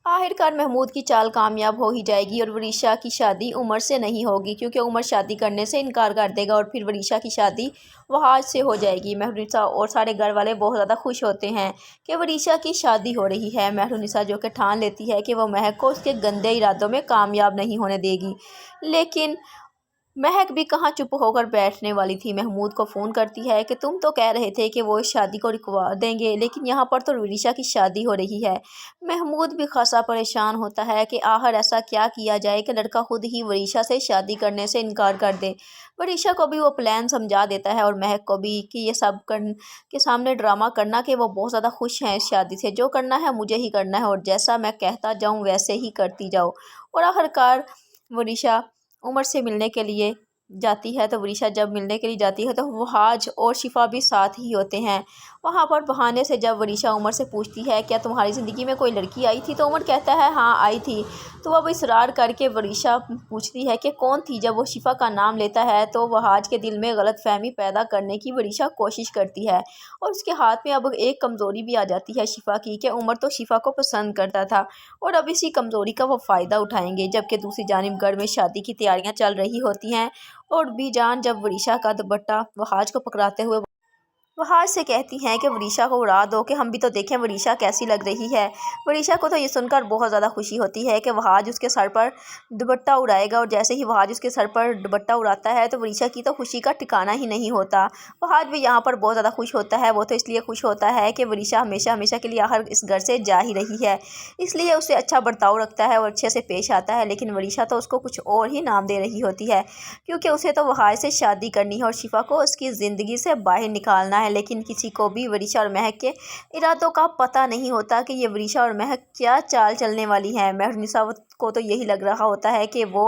आखिरकार महमूद की चाल कामयाब हो ही जाएगी और वरीशा की शादी उमर से नहीं होगी, क्योंकि उमर शादी करने से इनकार कर देगा और फिर वरीशा की शादी वहाज से हो जाएगी। महरुनिसा और सारे घर वाले बहुत ज़्यादा खुश होते हैं कि वरीशा की शादी हो रही है। महरुनिसा जो कि ठान लेती है कि वो महक को उसके गंदे इरादों में कामयाब नहीं होने देगी, लेकिन महक भी कहाँ चुप होकर बैठने वाली थी। महमूद को फ़ोन करती है कि तुम तो कह रहे थे कि वो इस शादी को रुकवा देंगे, लेकिन यहाँ पर तो वरीशा की शादी हो रही है। महमूद भी खासा परेशान होता है कि आखिर ऐसा क्या किया जाए कि लड़का खुद ही वरीशा से शादी करने से इनकार कर दे। वरीशा को भी वो प्लान समझा देता है और महक को भी कि ये सब के सामने ड्रामा करना कि वो बहुत ज़्यादा खुश हैं इस शादी से, जो करना है मुझे ही करना है और जैसा मैं कहता जाऊँ वैसे ही करती जाओ। और आखिरकार वरीशा उमर से मिलने के लिए जाती है। तो वरीशा जब मिलने के लिए जाती है तो वहाज और शिफा भी साथ ही होते हैं। वहाँ पर बहाने से जब वरीशा उमर से पूछती है क्या तुम्हारी ज़िंदगी में कोई लड़की आई थी, तो उमर कहता है हाँ आई थी। तो अब इसरार करके वरीशा पूछती है कि कौन थी। जब वो शिफा का नाम लेता है तो वहाज के दिल में गलतफहमी पैदा करने की वरीशा कोशिश करती है और उसके हाथ में अब एक कमज़ोरी भी आ जाती है शिफा की, कि उमर तो शिफा को पसंद करता था और अब इसी कमज़ोरी का वो फ़ायदा उठाएंगे। जबकि दूसरी जानिब घर में शादी की तैयारियां चल रही होती हैं और बीजान जब वरीशा का दुपट्टा वहाज को पकड़ाते हुए वहाज से कहती हैं कि वरीशा को उड़ा दो कि हम भी तो देखें वरीशा कैसी लग रही है। वरीशा को तो ये सुनकर बहुत ज़्यादा खुशी होती है कि वहाज उसके सर पर दुपट्टा उड़ाएगा और जैसे ही वहाज उसके सर पर दुपट्टा उड़ाता है तो वरीशा की तो खुशी का ठिकाना ही नहीं होता। वहाज भी यहाँ पर बहुत ज़्यादा खुश होता है। वो तो इसलिए खुश होता है कि वरीशा हमेशा हमेशा के लिए आखिर इस घर से जा ही रही है, इसलिए उसे अच्छा बर्ताव रखता है और अच्छे से पेश आता है। लेकिन वरीशा तो उसको कुछ और ही नाम दे रही होती है, क्योंकि उसे तो वहाज से शादी करनी है और शिफा को उसकी ज़िंदगी से बाहर निकालना है। लेकिन किसी को भी वरीशा और महक के इरादों का पता नहीं होता कि ये वरीशा और महक क्या चाल चलने वाली है। महरुनिसा को तो यही लग रहा होता है कि वो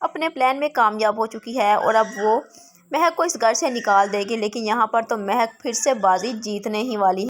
अपने प्लान में कामयाब हो चुकी है और अब वो महक को इस घर से निकाल देगी, लेकिन यहाँ पर तो महक फिर से बाजी जीतने ही वाली है।